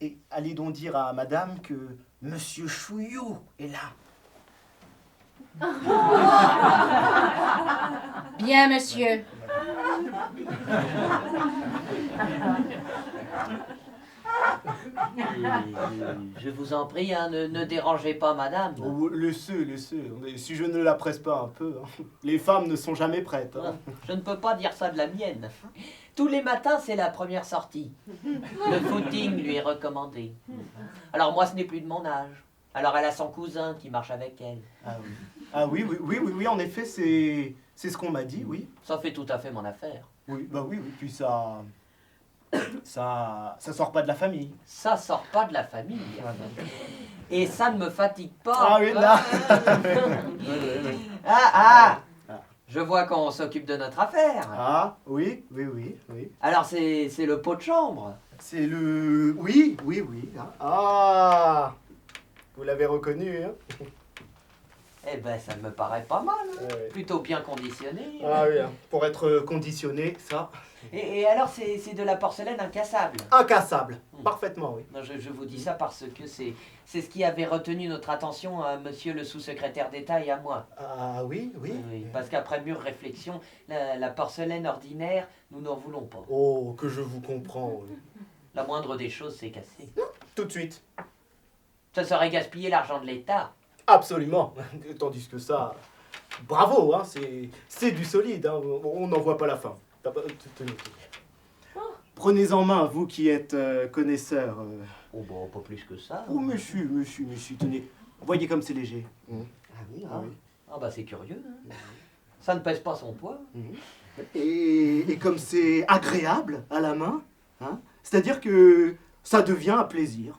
Et allez donc dire à madame que Monsieur Chouillou est là. Bien, monsieur. Je vous en prie, hein, ne dérangez pas madame. Oh, laissez. Si je ne la presse pas un peu, hein. Les femmes ne sont jamais prêtes. Hein. Je ne peux pas dire ça de la mienne. Tous les matins, c'est la première sortie. Le footing lui est recommandé. Alors moi, ce n'est plus de mon âge. Alors elle a son cousin qui marche avec elle. Ah oui, en effet, c'est ce qu'on m'a dit, oui. Ça fait tout à fait mon affaire. Oui, puis ça sort pas de la famille. Ça sort pas de la famille. Et ça ne me fatigue pas. Ah oui, là. Ah. Je vois qu'on s'occupe de notre affaire. Ah, oui. Alors c'est le pot de chambre. C'est le... Oui. Hein. Ah, vous l'avez reconnu, hein. Eh ben, ça me paraît pas mal. Hein. Ouais. Plutôt bien conditionné. Ah oui, hein. Pour être conditionné, ça... Et alors, c'est de la porcelaine incassable. Incassable, parfaitement, oui. Non, je vous dis ça parce que c'est ce qui avait retenu notre attention à monsieur le sous-secrétaire d'État et à moi. Ah oui. Oui, parce qu'après mûre réflexion, la porcelaine ordinaire, nous n'en voulons pas. Oh, que je vous comprends, oui. La moindre des choses, c'est cassé. Tout de suite. Ça serait gaspiller l'argent de l'État. Absolument. Tandis que ça... Bravo, hein, c'est du solide, hein. On n'en voit pas la fin. Tenez. Prenez en main, vous qui êtes connaisseur. Oh bon, pas plus que ça. Oh, monsieur, tenez. Voyez comme c'est léger. Ah oui. Ah bah c'est curieux. Hein. Ça ne pèse pas son poids. Et comme c'est agréable à la main, hein, c'est-à-dire que ça devient un plaisir.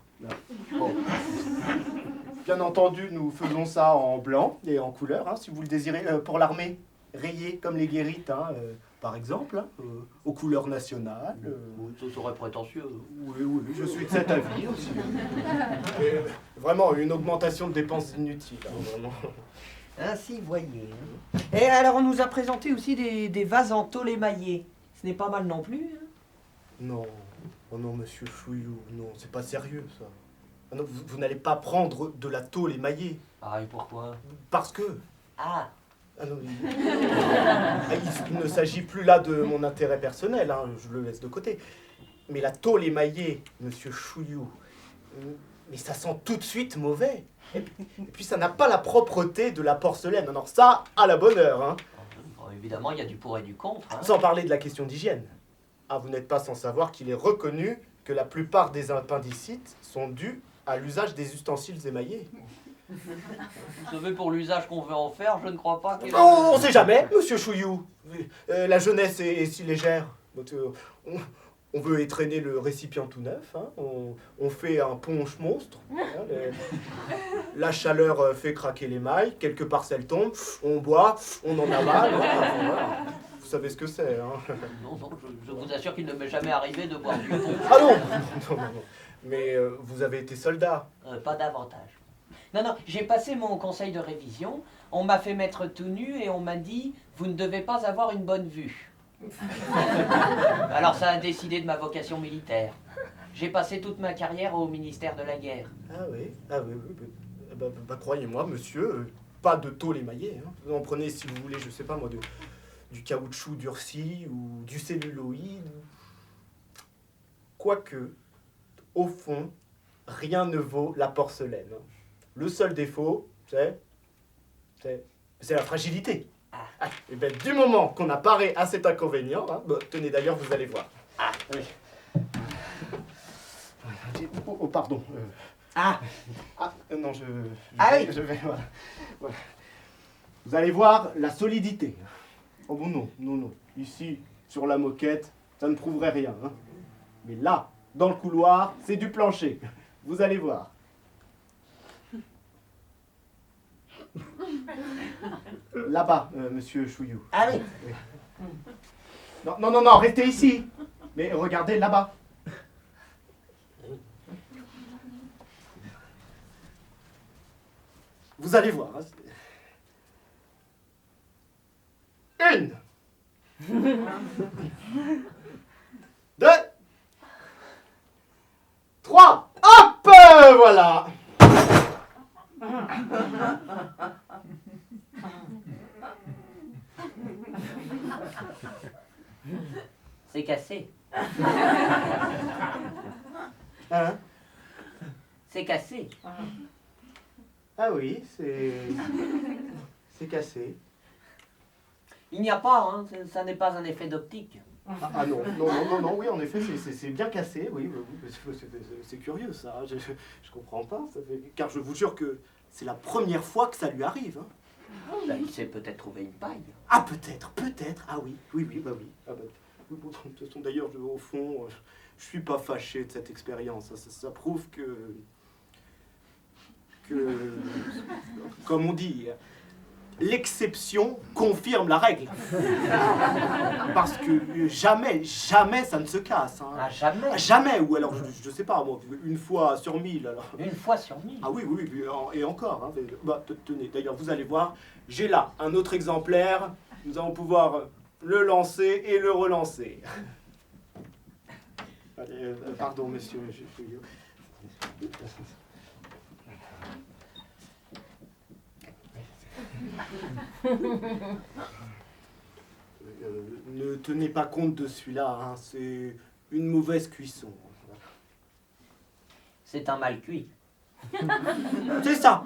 Bon. Bien entendu, nous faisons ça en blanc et en couleur, hein, si vous le désirez, pour l'armée, rayé comme les guérites, hein, par exemple, hein, aux couleurs nationales. Ça serait prétentieux. Oui, je suis de cet avis aussi. Et, vraiment, une augmentation de dépenses inutiles, hein, vraiment. Ainsi, voyez. Et alors, on nous a présenté aussi des vases en tôle émaillée. Ce n'est pas mal non plus. Hein. Non, oh non, monsieur Chouillou, non, c'est pas sérieux, ça. Ah non, vous n'allez pas prendre de la tôle émaillée. Ah, et pourquoi? Parce que... Ah non, il ne s'agit plus là de mon intérêt personnel, hein, je le laisse de côté. Mais la tôle émaillée, monsieur Chouillou, mais ça sent tout de suite mauvais. Et puis ça n'a pas la propreté de la porcelaine. Alors ça, à la bonne heure. Hein. Bon, évidemment, il y a du pour et du contre. Hein. Sans parler de la question d'hygiène. Ah, vous n'êtes pas sans savoir qu'il est reconnu que la plupart des appendicites sont dus à l'usage des ustensiles émaillés. Vous savez, pour l'usage qu'on veut en faire, je ne crois pas que... Oh, on sait jamais, monsieur Chouillou. La jeunesse est si légère. On veut étraîner le récipient tout neuf. Hein. On fait un punch monstre. Hein, la chaleur fait craquer l'émail. Quelques parcelles tombent. On boit. On en avale. Hein, voilà. Vous savez ce que c'est. Hein. Non, je vous assure qu'il ne m'est jamais arrivé de boire du punch. Ah non, non. Mais vous avez été soldat. Pas davantage. Non, j'ai passé mon conseil de révision, on m'a fait mettre tout nu et on m'a dit « Vous ne devez pas avoir une bonne vue ». Alors ça a décidé de ma vocation militaire. J'ai passé toute ma carrière au ministère de la guerre. Ah oui. Croyez-moi, monsieur, pas de tôle émaillée. Hein. Vous en prenez, si vous voulez, je sais pas moi, du caoutchouc durci ou du celluloïde. Quoique, au fond, rien ne vaut la porcelaine. Le seul défaut, c'est la fragilité. Ah, et bien, du moment qu'on a paré à cet inconvénient, hein, tenez d'ailleurs, vous allez voir. Ah, oui. Oh, pardon. Non, oui. Je vais, voilà. Vous allez voir la solidité. Oh bon, non. Ici, sur la moquette, ça ne prouverait rien. Hein. Mais là, dans le couloir, c'est du plancher. Vous allez voir. Là-bas, monsieur Chouillou. Ah oui. Non, restez ici. Mais regardez là-bas. Vous allez voir. Hein. 1, 2, 3. C'est cassé. Hein? C'est cassé. Ah oui, c'est cassé. Il n'y a pas, hein, ça n'est pas un effet d'optique. Ah non, non, oui, en effet, c'est bien cassé, oui, c'est curieux ça, je comprends pas, car je vous jure que c'est la première fois que ça lui arrive. Hein. Ben, il s'est peut-être trouvé une paille. Ah peut-être, ah oui, bah oui. Ah, bah, oui, bon, de toute façon, d'ailleurs, au fond, je suis pas fâché de cette expérience, ça prouve que, comme on dit, l'exception confirme la règle. Parce que jamais ça ne se casse. Hein. Ah, jamais? Jamais, ou alors, je sais pas, moi, une fois sur 1000. Alors. Une fois sur 1000? Ah oui, et encore. Hein. Bah, tenez, d'ailleurs, vous allez voir, j'ai là un autre exemplaire. Nous allons pouvoir le lancer et le relancer. Allez, pardon, monsieur. Ne tenez pas compte de celui-là, hein, c'est une mauvaise cuisson. C'est un mal cuit. C'est ça.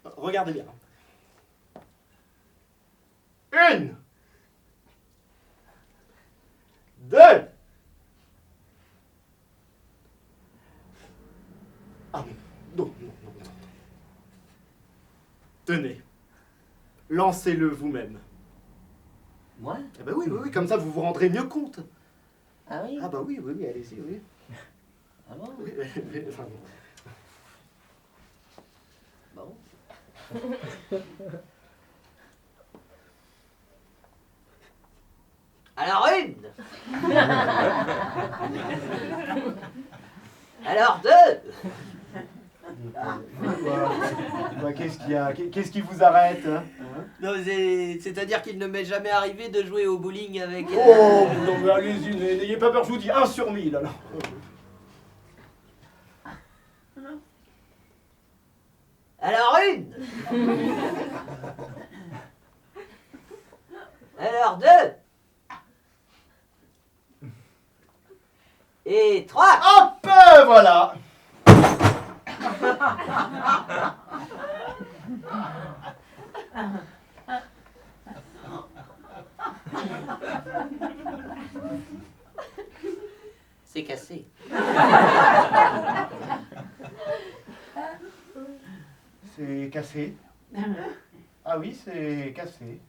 Regardez bien. 1, 2. Ah non. Tenez, lancez-le vous-même. Moi? Ah bah oui, comme ça vous vous rendrez mieux compte. Ah oui? Ah bah oui, allez-y, oui. Ah bon? Oui, enfin, Bon. Alors 1. Alors 2. Bah, qu'est-ce qu'il y a? Qu'est-ce qui vous arrête, hein? Non, c'est-à-dire qu'il ne m'est jamais arrivé de jouer au bowling avec... Oh, non, mais allez-y, n'ayez pas peur, je vous dis 1 sur 1000, alors. Alors 1. Alors 2. Et 3. Hop, voilà. C'est cassé. C'est cassé. Ah oui, c'est cassé.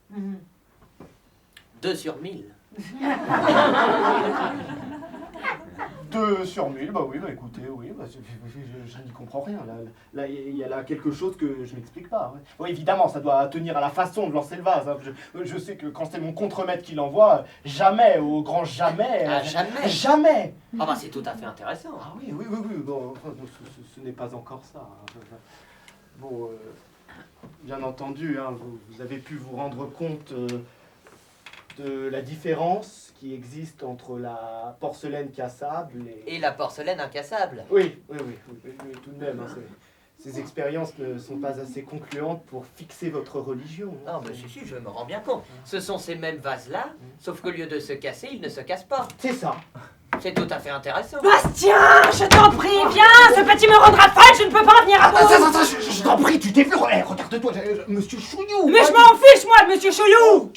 2 sur 1000. 2 sur 1000, bah oui, bah écoutez, oui, bah, je n'y comprends rien. Là, il y a là quelque chose que je n'explique pas. Ouais. Bon, évidemment, ça doit tenir à la façon de lancer le vase. Hein. Je sais que quand c'est mon contremaître qui l'envoie, jamais, au grand jamais. Ah, jamais? Jamais. Ah bah c'est tout à fait intéressant. Ah oui, bon, enfin, ce n'est pas encore ça. Hein. Bon, bien entendu, hein, vous avez pu vous rendre compte de la différence qui existe entre la porcelaine cassable Et la porcelaine incassable. Oui, tout de même. Hein, ces expériences ne sont pas assez concluantes pour fixer votre religion. Hein. Non, mais si, je me rends bien compte. Ce sont ces mêmes vases-là, sauf qu'au lieu de se casser, ils ne se cassent pas. C'est ça. C'est tout à fait intéressant. Bastien, je t'en prie, viens, ce petit me rendra folle, je ne peux pas revenir à bout. Attends, je t'en prie, tu t'es vu. Regarde-toi, monsieur Chouillou. Mais je m'en fiche, moi, de monsieur Chouillou.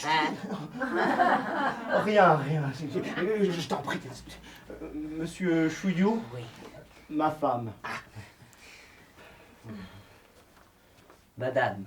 Rien. Je t'en prie. Monsieur Chouillou, Oui. ma femme. Madame.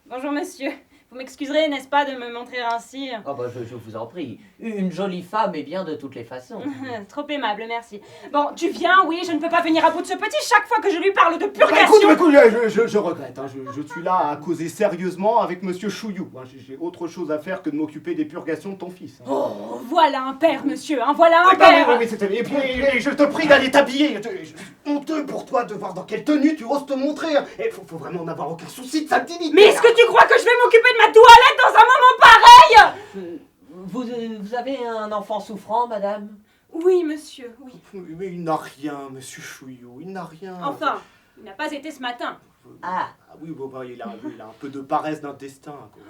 Bonjour, monsieur. Vous m'excuserez, n'est-ce pas, de me montrer ainsi? Oh bah je vous en prie. Une jolie femme est bien de toutes les façons. Trop aimable, merci. Bon, tu viens, oui, je ne peux pas venir à bout de ce petit chaque fois que je lui parle de purgation. Écoute, je regrette. Hein, je suis là à causer sérieusement avec monsieur Chouillou. Hein, j'ai autre chose à faire que de m'occuper des purgations de ton fils. Hein. Oh, voilà un père, monsieur, hein, voilà un Oui, bah, père. oui, et puis, je te prie d'aller t'habiller. Je suis honteux pour toi de voir dans quelle tenue tu oses te montrer. Et faut vraiment n'avoir aucun souci de sa dignité. Mais est-ce que tu crois que je vais m'occuper de ma toilette dans un moment pareil? Vous avez un enfant souffrant, madame? Oui, monsieur, oui. Mais il n'a rien, monsieur Chouillou, il n'a rien. Enfin, Il n'a pas été ce matin. Ah, Ah oui, bon, bah, il a un peu de paresse d'intestin. Quoi.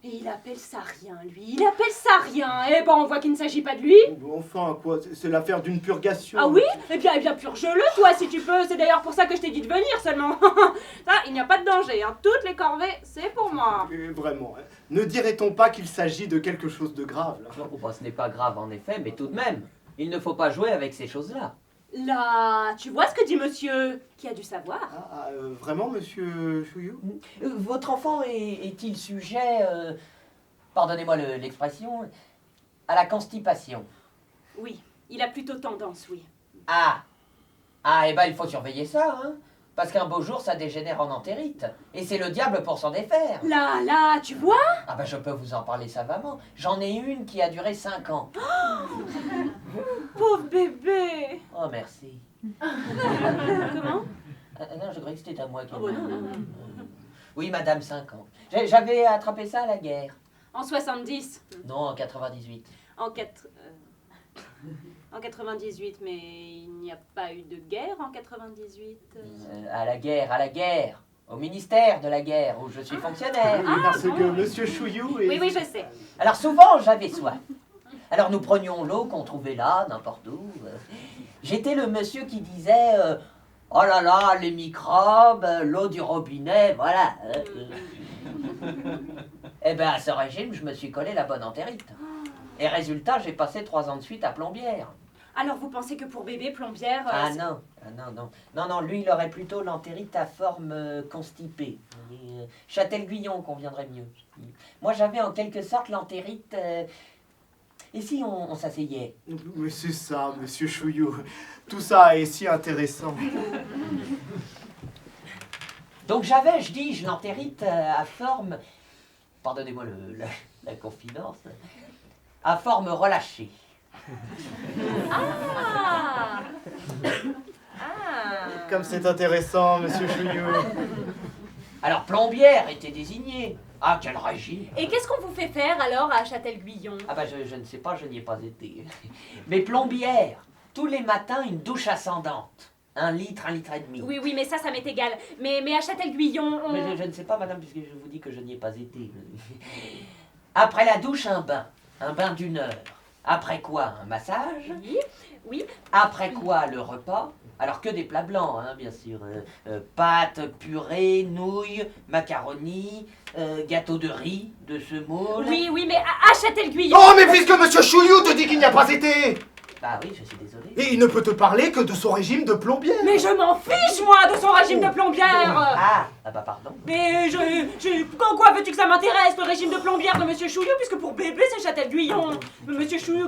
Et il appelle ça rien, lui. Il appelle ça rien. Eh ben, on voit qu'il ne s'agit pas de lui. Bon, enfin, quoi, c'est l'affaire d'une purgation. Ah oui? Eh bien, purge-le, toi, si tu peux. C'est d'ailleurs pour ça que je t'ai dit de venir seulement. Ça, il n'y a pas de danger. Hein. Toutes les corvées, c'est pour moi. Vraiment, hein. Ne dirait-on pas qu'il s'agit de quelque chose de grave là? bon, bah, ce n'est pas grave en effet, mais tout de même, il ne faut pas jouer avec ces choses-là. Là, tu vois ce que dit monsieur, qui a dû savoir. Vraiment, monsieur Chouillou? Votre enfant est-il sujet, pardonnez-moi l'expression, à la constipation? Oui, il a plutôt tendance, oui. Ah, eh ben il faut surveiller ça, hein. Parce qu'un beau jour, ça dégénère en entérite. Et c'est le diable pour s'en défaire. Là, tu vois? Ah ben je peux vous en parler savamment. J'en ai une qui a duré 5 ans. Pauvre bébé. Oh, merci. Comment? Non, je croyais que c'était à moi qui... Oh, bah non. Oui, madame, 5 ans. J'avais attrapé ça à la guerre. En 70. Non, en 98. En 98, mais il n'y a pas eu de guerre en 98. À la guerre. Au ministère de la guerre, où je suis fonctionnaire. Parce que monsieur Chouillou est... Oui, je sais. Alors souvent, j'avais soif. Alors nous prenions l'eau qu'on trouvait là, n'importe où. J'étais le monsieur qui disait oh là là, les microbes, l'eau du robinet, voilà. Eh ben à ce régime, je me suis collé la bonne entérite. Et résultat, j'ai passé 3 ans de suite à Plombières. Alors vous pensez que pour bébé, plombière... Non, lui il aurait plutôt l'entérite à forme constipée. Châtel-Guyon conviendrait mieux. Moi j'avais en quelque sorte l'entérite... Et si on s'asseyait? Mais c'est ça, monsieur Chouillou. Tout ça est si intéressant. Donc j'avais, je dis, l'entérite à forme... Pardonnez-moi la confidence. À forme relâchée. Ah. Comme c'est intéressant, monsieur Chouillou. Alors Plombières était désignée. Ah, quel régime! Et qu'est-ce qu'on vous fait faire alors à Châtel-Guyon? Ah bah je ne sais pas, je n'y ai pas été. Mais Plombières, tous les matins une douche ascendante. 1 litre, 1 litre et demi. Oui, mais ça m'est égal. Mais à Châtel-Guyon, on... Mais je ne sais pas, madame, puisque je vous dis que je n'y ai pas été. Après la douche, un bain d'1 heure. Après quoi, un massage. Oui. Après quoi, le repas. Alors que des plats blancs, hein, bien sûr. Pâtes, purée, nouilles, macaroni, gâteau de riz, de semoule. Oui, mais à Châtel-Guyon... Oh, mais puisque monsieur Chouillou te dit qu'il n'y a pas été! Bah oui, je suis désolé. Et il ne peut te parler que de son régime de plombière. Mais je m'en fiche, moi, de son régime de plombière. Ah bah pardon. Mais quoi veux-tu que ça m'intéresse, le régime de plombière de monsieur Chouillou, puisque pour bébé, c'est Châtel-Guyon. Monsieur Chouillou